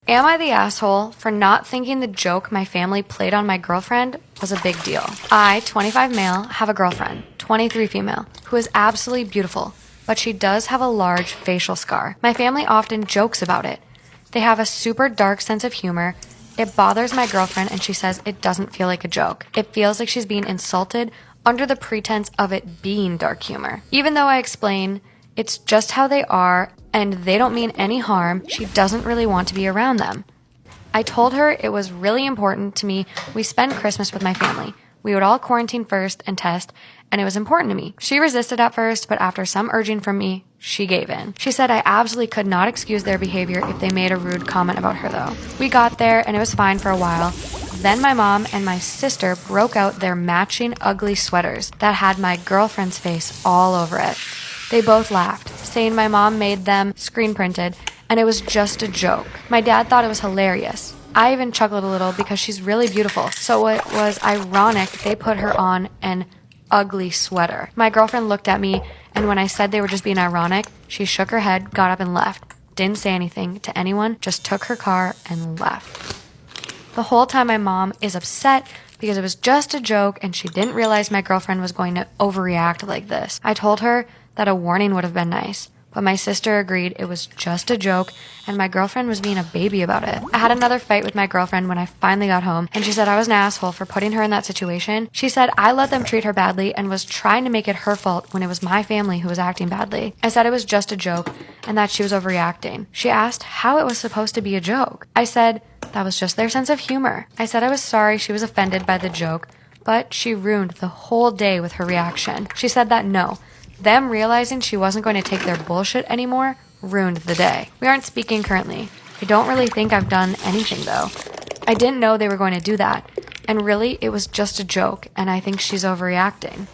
Am I the asshole for not thinking the joke my family played on my girlfriend was a big deal? I, 25 male, have a girlfriend, 23 female, who is absolutely beautiful, but she does have a large facial scar. My family often jokes about it. They have a super dark sense of humor. It bothers my girlfriend and she says it doesn't feel like a joke. It feels like she's being insulted under the pretense of it being dark humor. Even though I explain it's just how they are and they don't mean any harm, she doesn't really want to be around them. I told her it was really important to me we spend Christmas with my family. We would all quarantine first and test, and it was important to me. She resisted at first, but after some urging from me, she gave in. She said I absolutely could not excuse their behavior if they made a rude comment about her though. We got there and it was fine for a while. Then my mom and my sister broke out their matching ugly sweaters that had my girlfriend's face all over it. They both laughed, saying my mom made them screen printed and it was just a joke. My dad thought it was hilarious. I even chuckled a little because she's really beautiful, so it was ironic they put her on an ugly sweater. My girlfriend looked at me, and when I said they were just being ironic, she shook her head, got up and left. Didn't say anything to anyone, just took her car and left. The whole time my mom is upset because it was just a joke and she didn't realize my girlfriend was going to overreact like this. I told her that a warning would have been nice, but my sister agreed it was just a joke and my girlfriend was being a baby about it. I had another fight with my girlfriend when I finally got home and she said I was an asshole for putting her in that situation. She said I let them treat her badly and was trying to make it her fault when it was my family who was acting badly. I said it was just a joke and that she was overreacting. She asked how it was supposed to be a joke. I said that was just their sense of humor. I said I was sorry she was offended by the joke, but she ruined the whole day with her reaction. She said that no, them realizing she wasn't going to take their bullshit anymore ruined the day. We aren't speaking currently. I don't really think I've done anything though. I didn't know they were going to do that. And really, it was just a joke, and I think she's overreacting.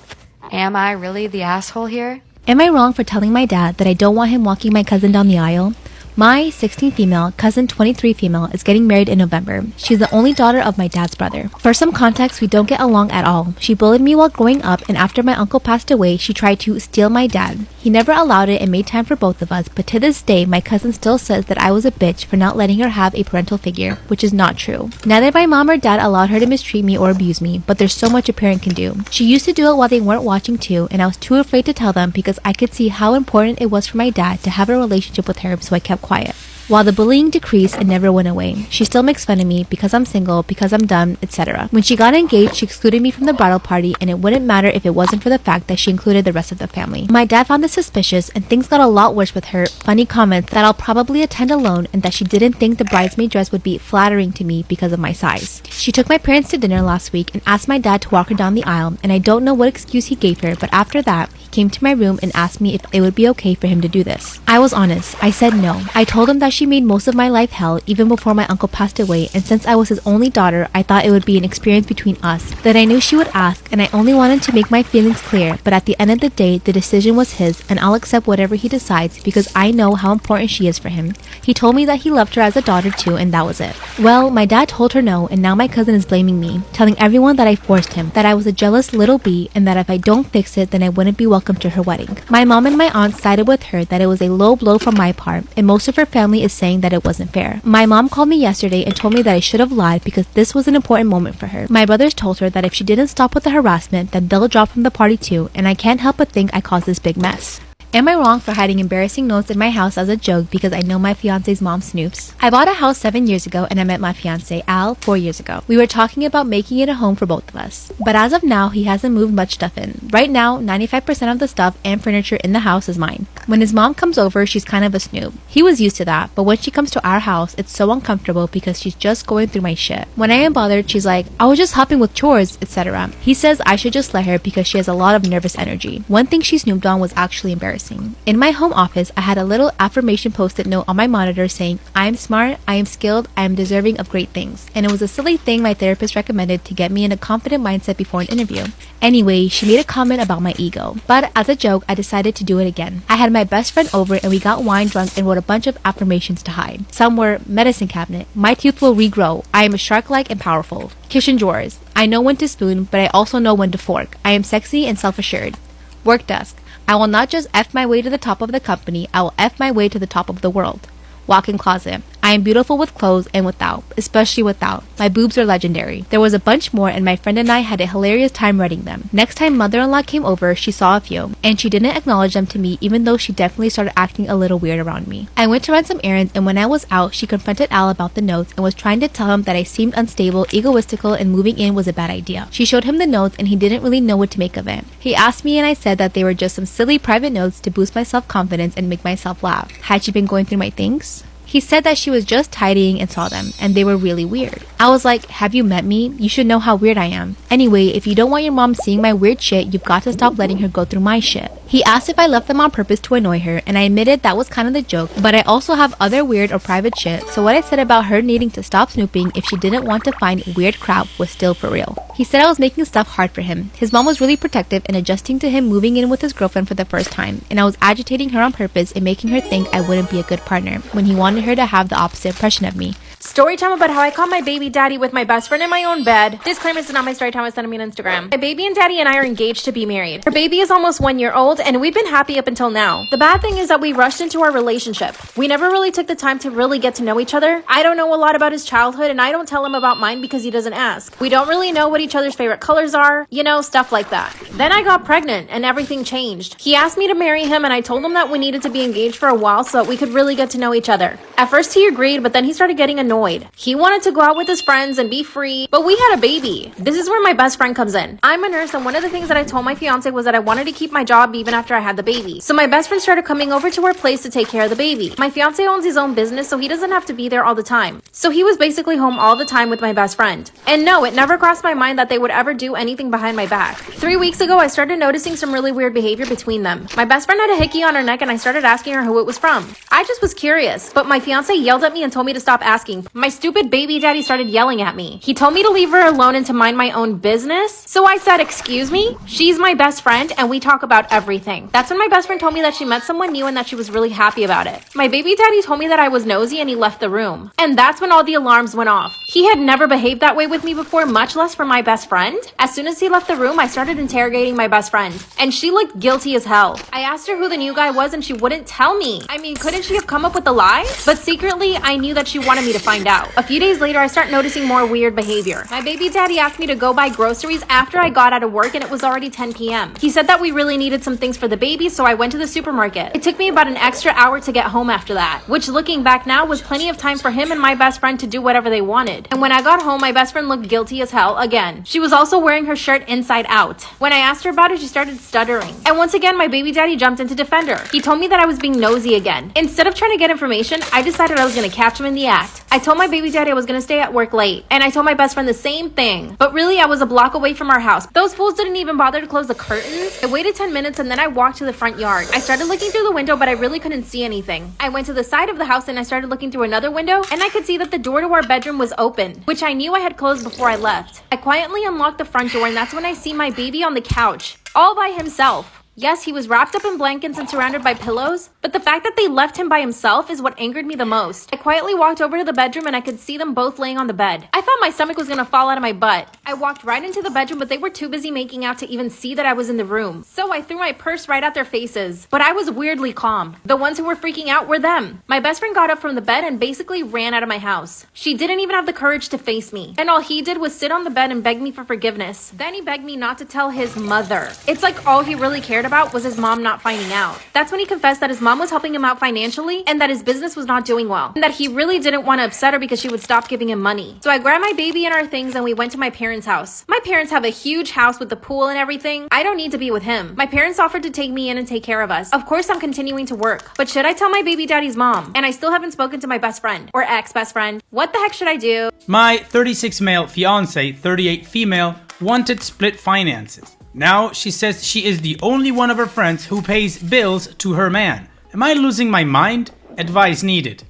Am I really the asshole here? Am I wrong for telling my dad that I don't want him walking my cousin down the aisle? My 16 female, cousin 23 female, is getting married in November. She's the only daughter of my dad's brother. For some context, we don't get along at all. She bullied me while growing up, and after my uncle passed away, she tried to steal my dad. He never allowed it and made time for both of us, but to this day, my cousin still says that I was a bitch for not letting her have a parental figure, which is not true. Neither my mom or dad allowed her to mistreat me or abuse me, but there's so much a parent can do. She used to do it while they weren't watching too, and I was too afraid to tell them because I could see how important it was for my dad to have a relationship with her, so I kept quiet. While the bullying decreased, it never went away. She still makes fun of me because I'm single, because I'm dumb, etc. When she got engaged, she excluded me from the bridal party, and it wouldn't matter if it wasn't for the fact that she included the rest of the family. My dad found this suspicious, and things got a lot worse with her funny comments that I'll probably attend alone and that she didn't think the bridesmaid dress would be flattering to me because of my size. She took my parents to dinner last week and asked my dad to walk her down the aisle, and I don't know what excuse he gave her, but after that, he came to my room and asked me if it would be okay for him to do this. I was honest. I said no. I told him that she made most of my life hell even before my uncle passed away, and since I was his only daughter, I thought it would be an experience between us that I knew she would ask, and I only wanted to make my feelings clear, but at the end of the day, the decision was his, and I'll accept whatever he decides because I know how important she is for him. He told me that he loved her as a daughter too, and that was it. Well, my dad told her no, and now my cousin is blaming me, telling everyone that I forced him, that I was a jealous little bee, and that if I don't fix it, then I wouldn't be welcome to her wedding. My mom and my aunt sided with her that it was a low blow from my part, and most of her family is saying that it wasn't fair. My mom called me yesterday and told me that I should have lied because this was an important moment for her. My brothers told her that if she didn't stop with the harassment, then they'll drop from the party too, and I can't help but think I caused this big mess. Am I wrong for hiding embarrassing notes in my house as a joke because I know my fiance's mom snoops? I bought a house 7 years ago and I met my fiance, Al, 4 years ago. We were talking about making it a home for both of us. But as of now, he hasn't moved much stuff in. Right now, 95% of the stuff and furniture in the house is mine. When his mom comes over, she's kind of a snoop. He was used to that, but when she comes to our house, it's so uncomfortable because she's just going through my shit. When I am bothered, she's like, I was just helping with chores, etc. He says I should just let her because she has a lot of nervous energy. One thing she snooped on was actually embarrassing. In my home office, I had a little affirmation post-it note on my monitor saying, I am smart, I am skilled, I am deserving of great things. And it was a silly thing my therapist recommended to get me in a confident mindset before an interview. Anyway, she made a comment about my ego. But as a joke, I decided to do it again. I had my best friend over and we got wine drunk and wrote a bunch of affirmations to hide. Some were medicine cabinet, my teeth will regrow, I am shark-like and powerful. Kitchen drawers, I know when to spoon, but I also know when to fork. I am sexy and self-assured. Work desk, I will not just F my way to the top of the company, I will F my way to the top of the world. Walk-in closet, I am beautiful with clothes and without, especially without. My boobs are legendary. There was a bunch more and my friend and I had a hilarious time reading them. Next time mother-in-law came over, she saw a few, and she didn't acknowledge them to me even though she definitely started acting a little weird around me. I went to run some errands, and when I was out, she confronted Al about the notes and was trying to tell him that I seemed unstable, egoistical, and moving in was a bad idea. She showed him the notes and he didn't really know what to make of it. He asked me and I said that they were just some silly private notes to boost my self-confidence and make myself laugh. Had she been going through my things? He said that she was just tidying and saw them, and they were really weird. I was like, have you met me? You should know how weird I am. Anyway, if you don't want your mom seeing my weird shit, you've got to stop letting her go through my shit. He asked if I left them on purpose to annoy her, and I admitted that was kind of the joke, but I also have other weird or private shit, so what I said about her needing to stop snooping if she didn't want to find weird crap was still for real. He said I was making stuff hard for him. His mom was really protective and adjusting to him moving in with his girlfriend for the first time, and I was agitating her on purpose and making her think I wouldn't be a good partner when he wanted her to have the opposite impression of me. Story time about how I caught my baby daddy with my best friend in my own bed. Disclaimer, this is not my story time, I sent me on Instagram. My baby and daddy and I are engaged to be married. Our baby is almost 1 year old and we've been happy up until now. The bad thing is that we rushed into our relationship. We never really took the time to really get to know each other. I don't know a lot about his childhood and I don't tell him about mine because he doesn't ask. We don't really know what each other's favorite colors are, you know, stuff like that. Then I got pregnant and everything changed. He asked me to marry him and I told him that we needed to be engaged for a while so that we could really get to know each other. At first he agreed, but then he started getting annoyed. He wanted to go out with his friends and be free, but we had a baby. This is where my best friend comes in. I'm a nurse and one of the things that I told my fiance was that I wanted to keep my job even after I had the baby. So my best friend started coming over to our place to take care of the baby. My fiance owns his own business so he doesn't have to be there all the time. So he was basically home all the time with my best friend. And no, it never crossed my mind that they would ever do anything behind my back. 3 weeks ago, I started noticing some really weird behavior between them. My best friend had a hickey on her neck and I started asking her who it was from. I just was curious, but my fiance yelled at me and told me to stop asking. My stupid baby daddy started yelling at me. He told me to leave her alone and to mind my own business. So I said, excuse me? She's my best friend and we talk about everything. That's when my best friend told me that she met someone new and that she was really happy about it. My baby daddy told me that I was nosy and he left the room. And that's when all the alarms went off. He had never behaved that way with me before, much less for my best friend. As soon as he left the room, I started interrogating my best friend. And she looked guilty as hell. I asked her who the new guy was and she wouldn't tell me. I mean, couldn't she have come up with a lie? But secretly, I knew that she wanted me to find out. A few days later, I start noticing more weird behavior. My baby daddy asked me to go buy groceries after I got out of work and it was already 10 p.m. He said that we really needed some things for the baby, so I went to the supermarket. It took me about an extra hour to get home after that, which looking back now was plenty of time for him and my best friend to do whatever they wanted. And when I got home, my best friend looked guilty as hell again. She was also wearing her shirt inside out. When I asked her about it, she started stuttering. And once again, my baby daddy jumped in to defend her. He told me that I was being nosy again. Instead of trying to get information, I decided I was gonna catch him in the act. I told my baby daddy I was gonna stay at work late, and I told my best friend the same thing. But really, I was a block away from our house. Those fools didn't even bother to close the curtains. I waited 10 minutes and then I walked to the front yard. I started looking through the window, but I really couldn't see anything. I went to the side of the house and I started looking through another window, and I could see that the door to our bedroom was open, which I knew I had closed before I left. I quietly unlocked the front door, and that's when I see my baby on the couch, all by himself. Yes, he was wrapped up in blankets and surrounded by pillows, but the fact that they left him by himself is what angered me the most. I quietly walked over to the bedroom and I could see them both laying on the bed. I thought my stomach was gonna fall out of my butt. I walked right into the bedroom, but they were too busy making out to even see that I was in the room. So I threw my purse right at their faces, but I was weirdly calm. The ones who were freaking out were them. My best friend got up from the bed and basically ran out of my house. She didn't even have the courage to face me, and all he did was sit on the bed and beg me for forgiveness. Then he begged me not to tell his mother. It's like all he really cared about was his mom not finding out. That's when he confessed that his mom was helping him out financially and that his business was not doing well, and that he really didn't want to upset her because she would stop giving him money. So I grabbed my baby and our things and we went to my parents' house. My parents have a huge house with the pool and everything. I don't need to be with him. My parents offered to take me in and take care of us. Of course, I'm continuing to work, but should I tell my baby daddy's mom? And I still haven't spoken to my best friend or ex-best friend. What the heck should I do? My 36 male fiance, 38 female, wanted split finances. Now she says she is the only one of her friends who pays bills to her man. Am I losing my mind? Advice needed.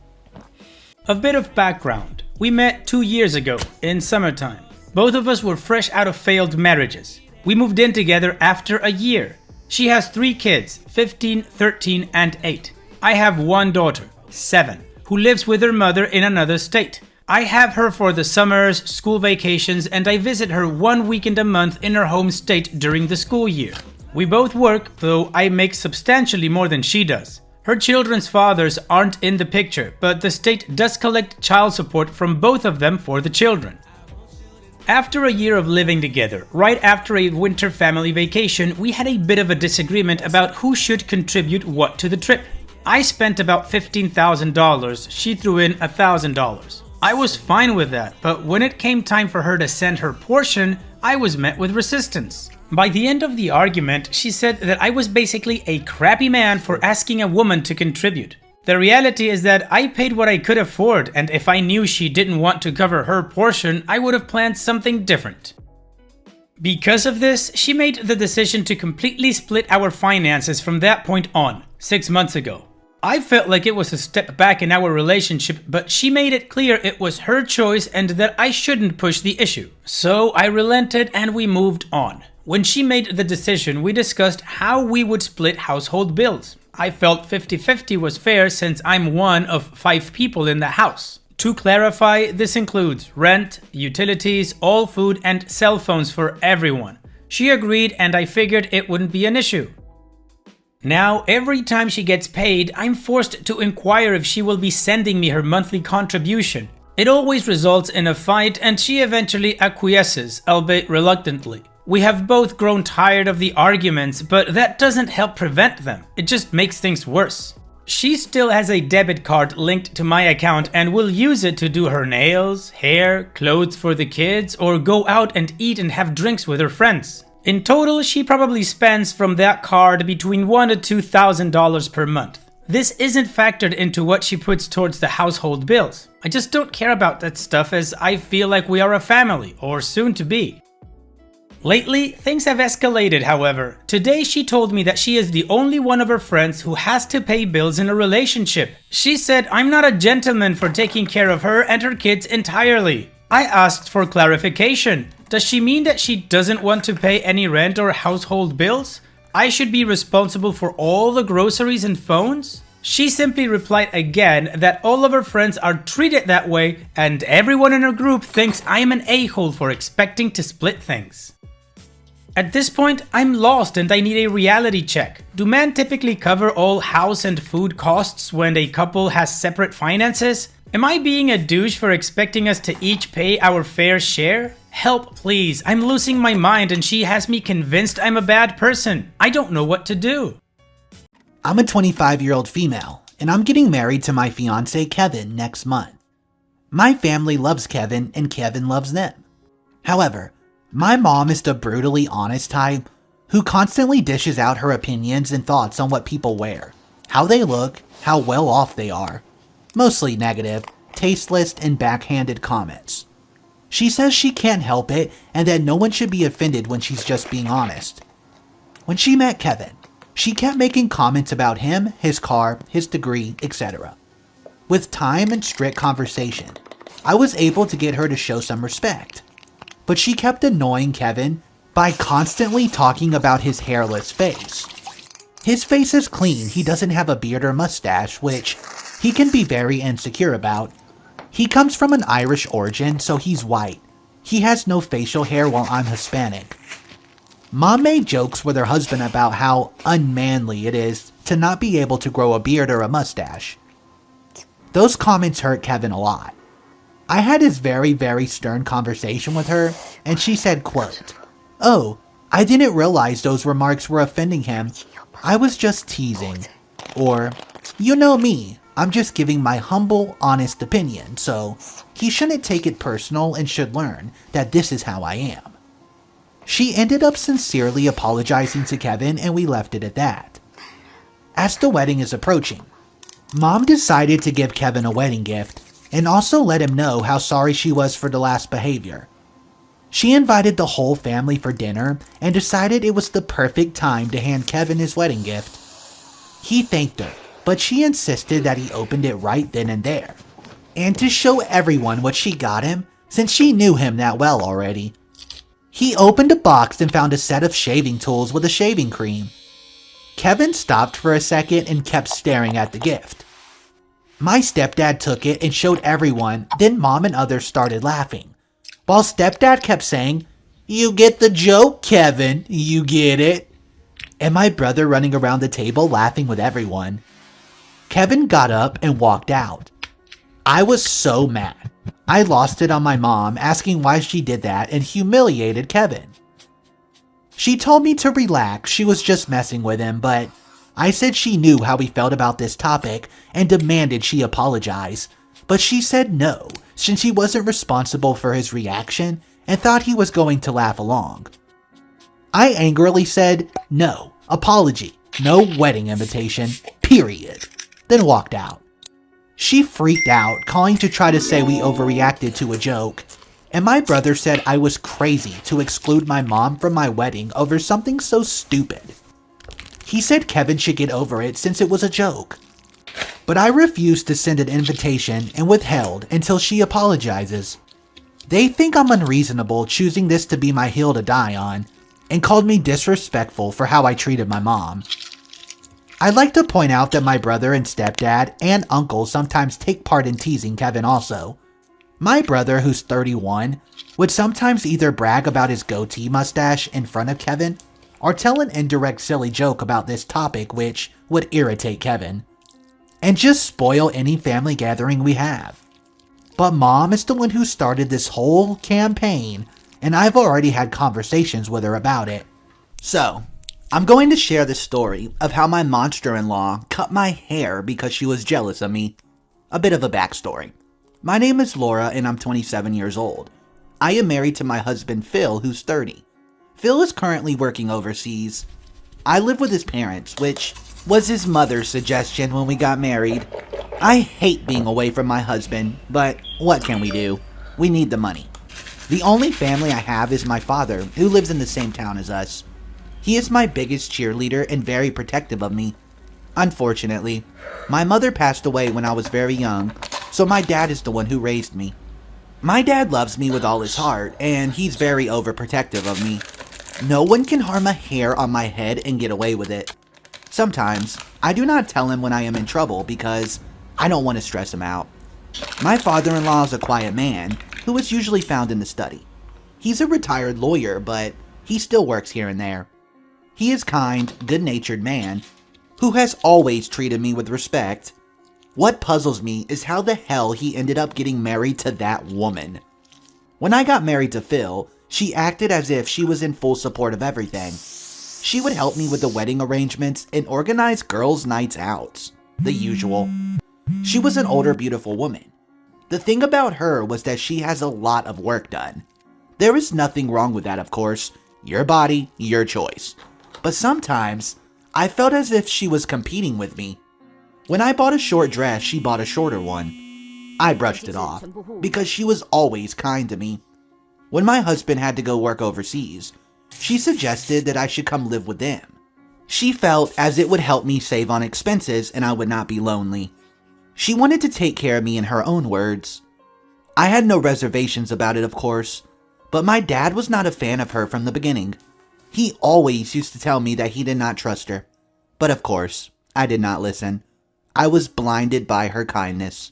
A bit of background. We met 2 years ago in summertime. Both of us were fresh out of failed marriages. We moved in together after a year. She has 3 kids, 15, 13, and 8. I have one daughter, 7, who lives with her mother in another state. I have her for the summers, school vacations, and I visit her 1 weekend a month in her home state during the school year. We both work, though I make substantially more than she does. Her children's fathers aren't in the picture, but the state does collect child support from both of them for the children. After a year of living together, right after a winter family vacation, we had a bit of a disagreement about who should contribute what to the trip. I spent about $15,000, she threw in $1,000. I was fine with that, but when it came time for her to send her portion, I was met with resistance. By the end of the argument, she said that I was basically a crappy man for asking a woman to contribute. The reality is that I paid what I could afford, and if I knew she didn't want to cover her portion, I would have planned something different. Because of this, she made the decision to completely split our finances from that point on, 6 months ago. I felt like it was a step back in our relationship, but she made it clear it was her choice and that I shouldn't push the issue. So I relented and we moved on. When she made the decision, we discussed how we would split household bills. I felt 50-50 was fair since I'm one of 5 people in the house. To clarify, this includes rent, utilities, all food, and cell phones for everyone. She agreed and I figured it wouldn't be an issue. Now, every time she gets paid, I'm forced to inquire if she will be sending me her monthly contribution. It always results in a fight and she eventually acquiesces, albeit reluctantly. We have both grown tired of the arguments, but that doesn't help prevent them. It just makes things worse. She still has a debit card linked to my account and will use it to do her nails, hair, clothes for the kids, or go out and eat and have drinks with her friends. In total, she probably spends from that card between $1,000 to $2,000 per month. This isn't factored into what she puts towards the household bills. I just don't care about that stuff as I feel like we are a family, or soon to be. Lately, things have escalated, however. Today she told me that she is the only one of her friends who has to pay bills in a relationship. She said I'm not a gentleman for taking care of her and her kids entirely. I asked for clarification. Does she mean that she doesn't want to pay any rent or household bills? I should be responsible for all the groceries and phones? She simply replied again that all of her friends are treated that way and everyone in her group thinks I'm an a-hole for expecting to split things. At this point, I'm lost and I need a reality check. Do men typically cover all house and food costs when a couple has separate finances? Am I being a douche for expecting us to each pay our fair share? Help, please. I'm losing my mind and she has me convinced I'm a bad person. I don't know what to do. I'm a 25-year-old female, and I'm getting married to my fiance Kevin next month. My family loves Kevin, and Kevin loves them. However, my mom is the brutally honest type who constantly dishes out her opinions and thoughts on what people wear, how they look, how well off they are. Mostly negative, tasteless, and backhanded comments. She says she can't help it and that no one should be offended when she's just being honest. When she met Kevin, she kept making comments about him, his car, his degree, etc. With time and strict conversation, I was able to get her to show some respect. But she kept annoying Kevin by constantly talking about his hairless face. His face is clean, he doesn't have a beard or mustache, which he can be very insecure about. He comes from an Irish origin, so he's white. He has no facial hair while I'm Hispanic. Mom made jokes with her husband about how unmanly it is to not be able to grow a beard or a mustache. Those comments hurt Kevin a lot. I had this very stern conversation with her, and she said, quote, "Oh, I didn't realize those remarks were offending him. I was just teasing." Or, "You know me, I'm just giving my humble, honest opinion, so he shouldn't take it personal and should learn that this is how I am." She ended up sincerely apologizing to Kevin, and we left it at that. As the wedding is approaching, Mom decided to give Kevin a wedding gift and also let him know how sorry she was for the last behavior. She invited the whole family for dinner and decided it was the perfect time to hand Kevin his wedding gift. He thanked her, but she insisted that he opened it right then and there. And to show everyone what she got him, since she knew him that well already, he opened a box and found a set of shaving tools with a shaving cream. Kevin stopped for a second and kept staring at the gift. My stepdad took it and showed everyone, then Mom and others started laughing, while stepdad kept saying, "You get the joke, Kevin, you get it," and my brother running around the table laughing with everyone. Kevin got up and walked out. I was so mad. I lost it on my mom asking why she did that and humiliated Kevin. She told me to relax, she was just messing with him, but I said she knew how he felt about this topic and demanded she apologize. But she said no, since he wasn't responsible for his reaction and thought he was going to laugh along. I angrily said, no, apology, no wedding invitation, period, then walked out. She freaked out, calling to try to say we overreacted to a joke, and my brother said I was crazy to exclude my mom from my wedding over something so stupid. He said Kevin should get over it since it was a joke. But I refused to send an invitation and withheld until she apologizes. They think I'm unreasonable choosing this to be my hill to die on, and called me disrespectful for how I treated my mom. I'd like to point out that my brother and stepdad and uncle sometimes take part in teasing Kevin also. My brother, who's 31, would sometimes either brag about his goatee mustache in front of Kevin, or tell an indirect silly joke about this topic which would irritate Kevin, and just spoil any family gathering we have. But Mom is the one who started this whole campaign, and I've already had conversations with her about it. So, I'm going to share the story of how my monster-in-law cut my hair because she was jealous of me. A bit of a backstory. My name is Laura and I'm 27 years old. I am married to my husband Phil, who's 30. Phil is currently working overseas. I live with his parents, which was his mother's suggestion when we got married. I hate being away from my husband, but what can we do? We need the money. The only family I have is my father, who lives in the same town as us. He is my biggest cheerleader and very protective of me. Unfortunately, my mother passed away when I was very young, so my dad is the one who raised me. My dad loves me with all his heart, and he's very overprotective of me. No one can harm a hair on my head and get away with it. Sometimes, I do not tell him when I am in trouble because I don't want to stress him out. My father-in-law is a quiet man who is usually found in the study. He's a retired lawyer, but he still works here and there. He is kind, good-natured man who has always treated me with respect. What puzzles me is how the hell he ended up getting married to that woman. When I got married to Phil, she acted as if she was in full support of everything. She would help me with the wedding arrangements and organize girls' nights out. The usual. She was an older, beautiful woman. The thing about her was that she has a lot of work done. There is nothing wrong with that, of course. Your body, your choice. But sometimes, I felt as if she was competing with me. When I bought a short dress, she bought a shorter one. I brushed it off, because she was always kind to me. When my husband had to go work overseas, she suggested that I should come live with them. She felt as it would help me save on expenses and I would not be lonely. She wanted to take care of me in her own words. I had no reservations about it, of course, but my dad was not a fan of her from the beginning. He always used to tell me that he did not trust her. But of course, I did not listen. I was blinded by her kindness.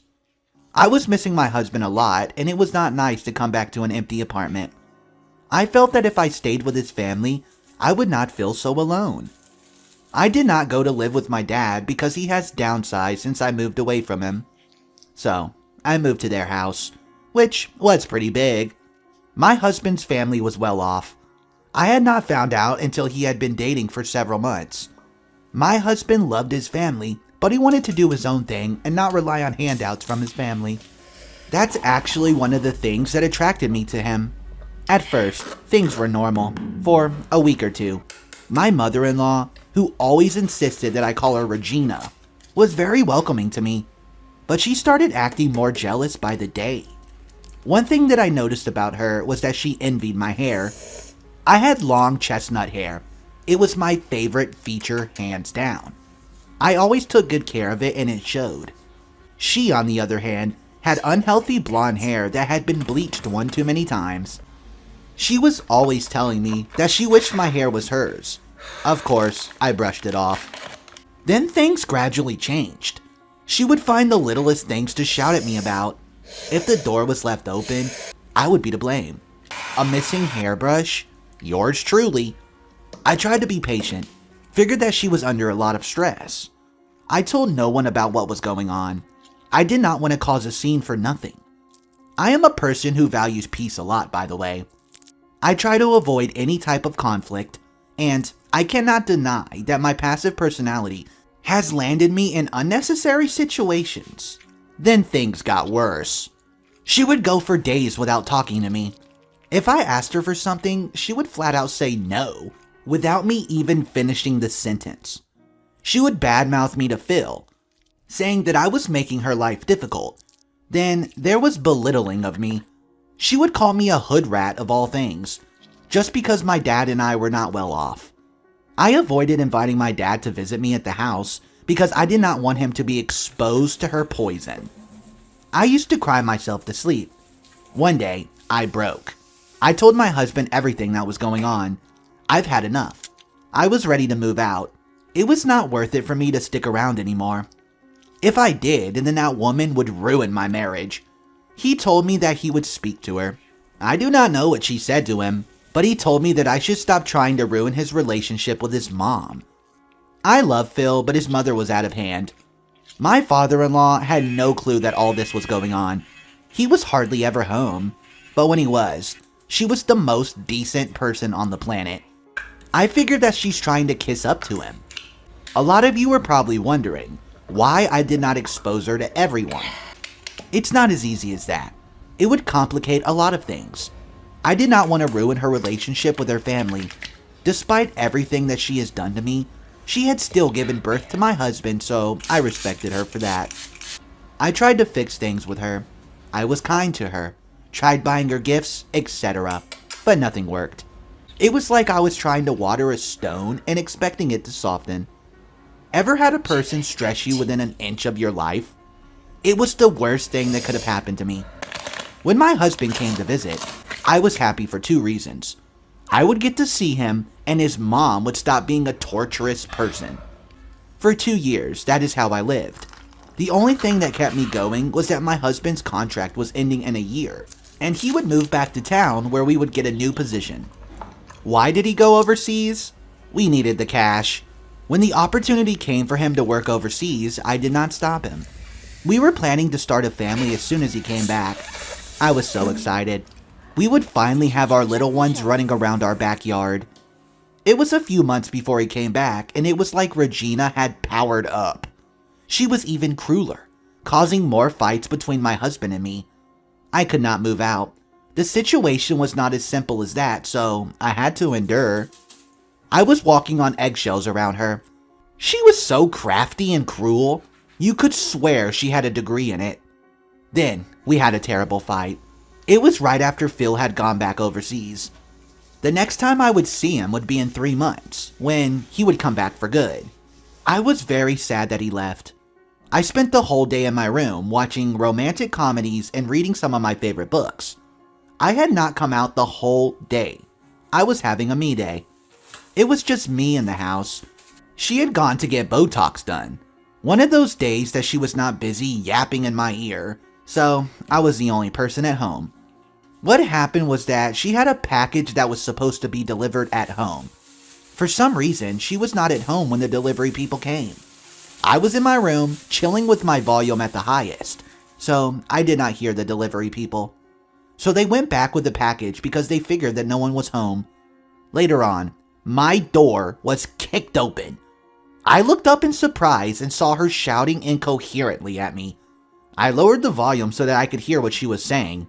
I was missing my husband a lot, and it was not nice to come back to an empty apartment. I felt that if I stayed with his family, I would not feel so alone. I did not go to live with my dad because he has downsized since I moved away from him. So, I moved to their house, which was pretty big. My husband's family was well off. I had not found out until he had been dating for several months. My husband loved his family, but he wanted to do his own thing and not rely on handouts from his family. That's actually one of the things that attracted me to him. At first, things were normal, for a week or two. My mother-in-law, who always insisted that I call her Regina, was very welcoming to me, but she started acting more jealous by the day. One thing that I noticed about her was that she envied my hair. I had long chestnut hair. It was my favorite feature, hands down. I always took good care of it and it showed. She, on the other hand, had unhealthy blonde hair that had been bleached one too many times. She was always telling me that she wished my hair was hers. Of course, I brushed it off. Then things gradually changed. She would find the littlest things to shout at me about. If the door was left open, I would be to blame. A missing hairbrush? Yours truly. I tried to be patient, figured that she was under a lot of stress. I told no one about what was going on. I did not want to cause a scene for nothing. I am a person who values peace a lot, by the way. I try to avoid any type of conflict, and I cannot deny that my passive personality has landed me in unnecessary situations. Then things got worse. She would go for days without talking to me. If I asked her for something, she would flat out say no, without me even finishing the sentence. She would badmouth me to Phil, saying that I was making her life difficult. Then there was belittling of me. She would call me a hood rat of all things, just because my dad and I were not well off. I avoided inviting my dad to visit me at the house because I did not want him to be exposed to her poison. I used to cry myself to sleep. One day, I broke. I told my husband everything that was going on. I've had enough. I was ready to move out. It was not worth it for me to stick around anymore. If I did, then that woman would ruin my marriage. He told me that he would speak to her. I do not know what she said to him, but he told me that I should stop trying to ruin his relationship with his mom. I love Phil, but his mother was out of hand. My father-in-law had no clue that all this was going on. He was hardly ever home, but when he was, she was the most decent person on the planet. I figured that she's trying to kiss up to him. A lot of you are probably wondering why I did not expose her to everyone. It's not as easy as that. It would complicate a lot of things. I did not want to ruin her relationship with her family. Despite everything that she has done to me, she had still given birth to my husband, so I respected her for that. I tried to fix things with her. I was kind to her, tried buying her gifts, etc., but nothing worked. It was like I was trying to water a stone and expecting it to soften. Ever had a person stress you within an inch of your life? It was the worst thing that could have happened to me. When my husband came to visit, I was happy for two reasons. I would get to see him, and his mom would stop being a torturous person. For 2 years, that is how I lived. The only thing that kept me going was that my husband's contract was ending in a year, and he would move back to town where we would get a new position. Why did he go overseas? We needed the cash. When the opportunity came for him to work overseas, I did not stop him. We were planning to start a family as soon as he came back. I was so excited. We would finally have our little ones running around our backyard. It was a few months before he came back, and it was like Regina had powered up. She was even crueler, causing more fights between my husband and me. I could not move out. The situation was not as simple as that, so I had to endure. I was walking on eggshells around her. She was so crafty and cruel. You could swear she had a degree in it. Then, we had a terrible fight. It was right after Phil had gone back overseas. The next time I would see him would be in 3 months, when he would come back for good. I was very sad that he left. I spent the whole day in my room watching romantic comedies and reading some of my favorite books. I had not come out the whole day. I was having a me day. It was just me in the house. She had gone to get Botox done. One of those days that she was not busy yapping in my ear, so I was the only person at home. What happened was that she had a package that was supposed to be delivered at home. For some reason, she was not at home when the delivery people came. I was in my room, chilling with my volume at the highest, so I did not hear the delivery people. So they went back with the package because they figured that no one was home. Later on, my door was kicked open. I looked up in surprise and saw her shouting incoherently at me. I lowered the volume so that I could hear what she was saying.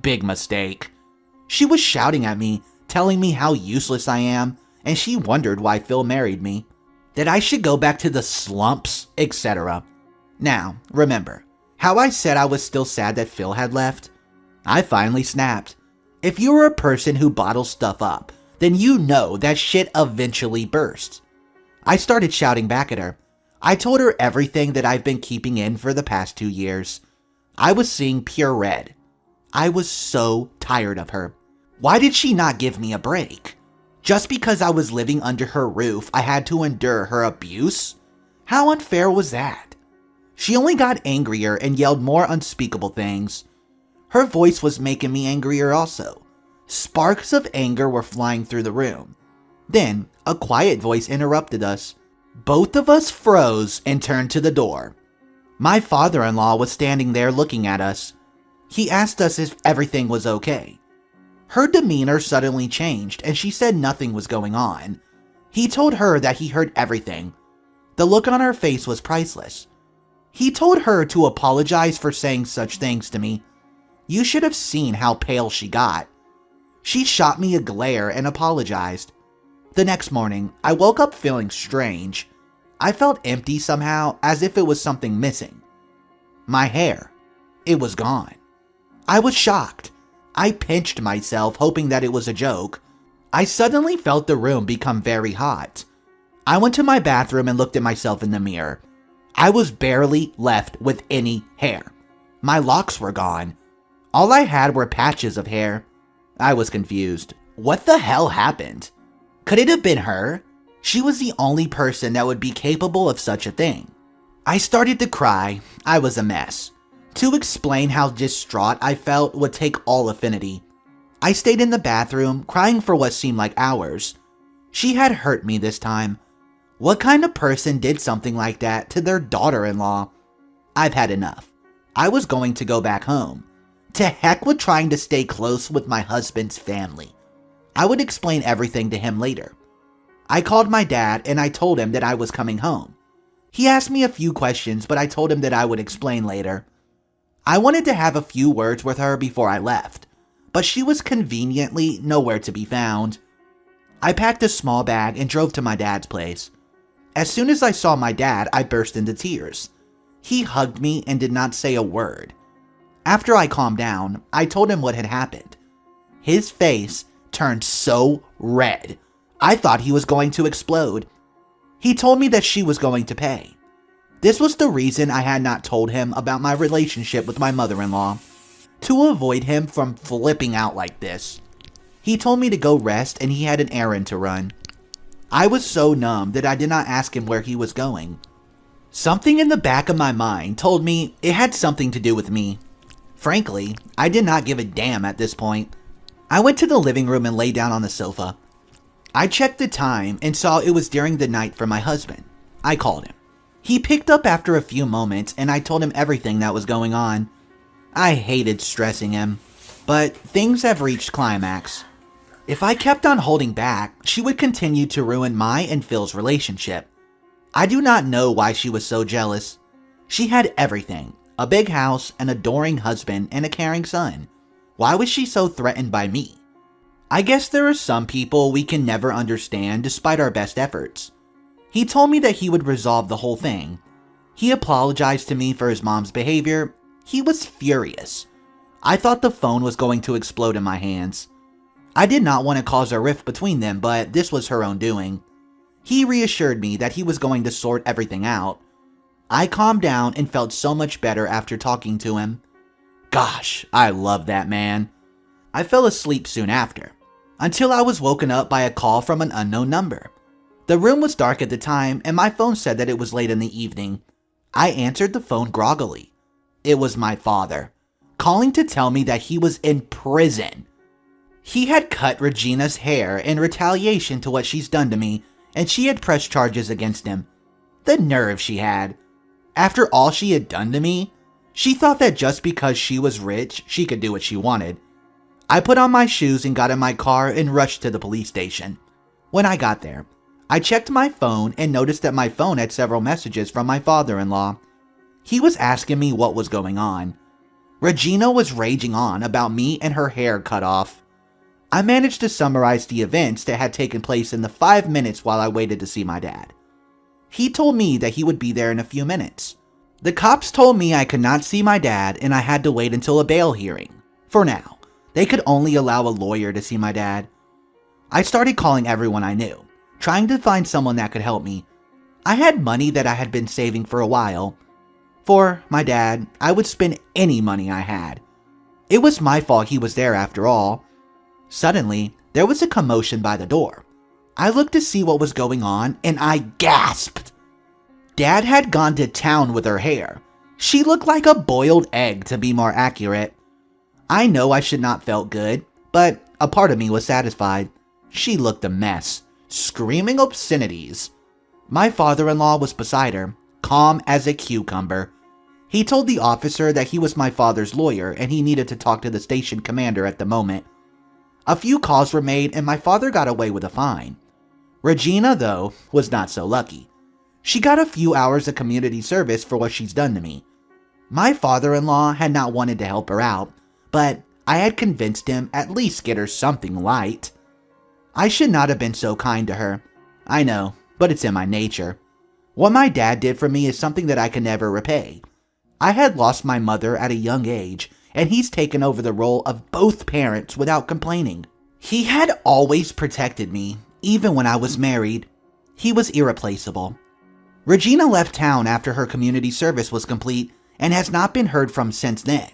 Big mistake. She was shouting at me, telling me how useless I am, and she wondered why Phil married me, that I should go back to the slumps, etc. Now, remember, how I said I was still sad that Phil had left? I finally snapped. If you are a person who bottles stuff up, then you know that shit eventually bursts. I started shouting back at her. I told her everything that I've been keeping in for the past 2 years. I was seeing pure red. I was so tired of her. Why did she not give me a break? Just because I was living under her roof, I had to endure her abuse? How unfair was that? She only got angrier and yelled more unspeakable things. Her voice was making me angrier also. Sparks of anger were flying through the room. Then, a quiet voice interrupted us. Both of us froze and turned to the door. My father-in-law was standing there looking at us. He asked us if everything was okay. Her demeanor suddenly changed and she said nothing was going on. He told her that he heard everything. The look on her face was priceless. He told her to apologize for saying such things to me. You should have seen how pale she got. She shot me a glare and apologized. The next morning, I woke up feeling strange. I felt empty somehow, as if it was something missing. My hair. It was gone. I was shocked. I pinched myself, hoping that it was a joke. I suddenly felt the room become very hot. I went to my bathroom and looked at myself in the mirror. I was barely left with any hair. My locks were gone. All I had were patches of hair. I was confused. What the hell happened? Could it have been her? She was the only person that would be capable of such a thing. I started to cry. I was a mess. To explain how distraught I felt would take all affinity. I stayed in the bathroom, crying for what seemed like hours. She had hurt me this time. What kind of person did something like that to their daughter-in-law? I've had enough. I was going to go back home. To heck with trying to stay close with my husband's family. I would explain everything to him later. I called my dad and I told him that I was coming home. He asked me a few questions, but I told him that I would explain later. I wanted to have a few words with her before I left, but she was conveniently nowhere to be found. I packed a small bag and drove to my dad's place. As soon as I saw my dad, I burst into tears. He hugged me and did not say a word. After I calmed down, I told him what had happened. His face turned so red, I thought he was going to explode. He told me that she was going to pay. This was the reason I had not told him about my relationship with my mother-in-law, to avoid him from flipping out like this. He told me to go rest and he had an errand to run. I was so numb that I did not ask him where he was going. Something in the back of my mind told me it had something to do with me. Frankly, I did not give a damn at this point. I went to the living room and lay down on the sofa. I checked the time and saw it was during the night for my husband. I called him. He picked up after a few moments and I told him everything that was going on. I hated stressing him, but things have reached climax. If I kept on holding back, she would continue to ruin my and Phil's relationship. I do not know why she was so jealous. She had everything, a big house, an adoring husband, and a caring son. Why was she so threatened by me? I guess there are some people we can never understand despite our best efforts. He told me that he would resolve the whole thing. He apologized to me for his mom's behavior. He was furious. I thought the phone was going to explode in my hands. I did not want to cause a rift between them, but this was her own doing. He reassured me that he was going to sort everything out. I calmed down and felt so much better after talking to him. Gosh, I love that man. I fell asleep soon after, until I was woken up by a call from an unknown number. The room was dark at the time and my phone said that it was late in the evening. I answered the phone groggily. It was my father, calling to tell me that he was in prison. He had cut Regina's hair in retaliation to what she's done to me, and she had pressed charges against him. The nerve she had. After all she had done to me, she thought that just because she was rich, she could do what she wanted. I put on my shoes and got in my car and rushed to the police station. When I got there, I checked my phone and noticed that my phone had several messages from my father-in-law. He was asking me what was going on. Regina was raging on about me and her hair cut off. I managed to summarize the events that had taken place in the 5 minutes while I waited to see my dad. He told me that he would be there in a few minutes. The cops told me I could not see my dad and I had to wait until a bail hearing. For now, they could only allow a lawyer to see my dad. I started calling everyone I knew, trying to find someone that could help me. I had money that I had been saving for a while. For my dad, I would spend any money I had. It was my fault he was there after all. Suddenly, there was a commotion by the door. I looked to see what was going on and I gasped. Dad had gone to town with her hair. She looked like a boiled egg, to be more accurate. I know I should not felt good, but a part of me was satisfied. She looked a mess, screaming obscenities. My father-in-law was beside her, calm as a cucumber. He told the officer that he was my father's lawyer and he needed to talk to the station commander at the moment. A few calls were made and my father got away with a fine. Regina, though, was not so lucky. She got a few hours of community service for what she's done to me. My father-in-law had not wanted to help her out, but I had convinced him at least get her something light. I should not have been so kind to her. I know, but it's in my nature. What my dad did for me is something that I can never repay. I had lost my mother at a young age, and he's taken over the role of both parents without complaining. He had always protected me, even when I was married. He was irreplaceable. Regina left town after her community service was complete and has not been heard from since then.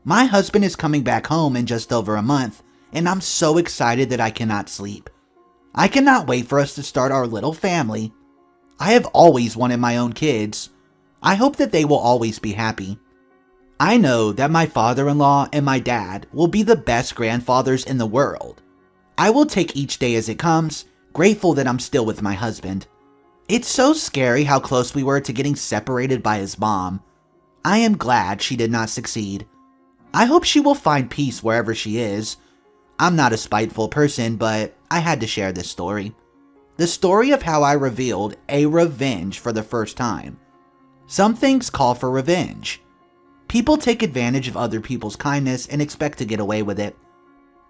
My husband is coming back home in just over a month, and I'm so excited that I cannot sleep. I cannot wait for us to start our little family. I have always wanted my own kids. I hope that they will always be happy. I know that my father-in-law and my dad will be the best grandfathers in the world. I will take each day as it comes, grateful that I'm still with my husband. It's so scary how close we were to getting separated by his mom. I am glad she did not succeed. I hope she will find peace wherever she is. I'm not a spiteful person, but I had to share this story. The story of how I revealed a revenge for the first time. Some things call for revenge. People take advantage of other people's kindness and expect to get away with it.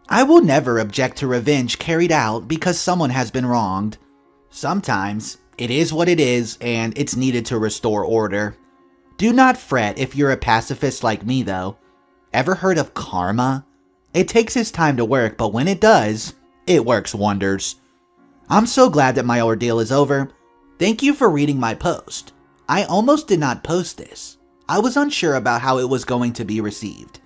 I will never object to revenge carried out because someone has been wronged. Sometimes it is what it is and it's needed to restore order. Do not fret if you're a pacifist like me though. Ever heard of karma? It takes its time to work, but when it does, it works wonders. I'm so glad that my ordeal is over. Thank you for reading my post. I almost did not post this. I was unsure about how it was going to be received.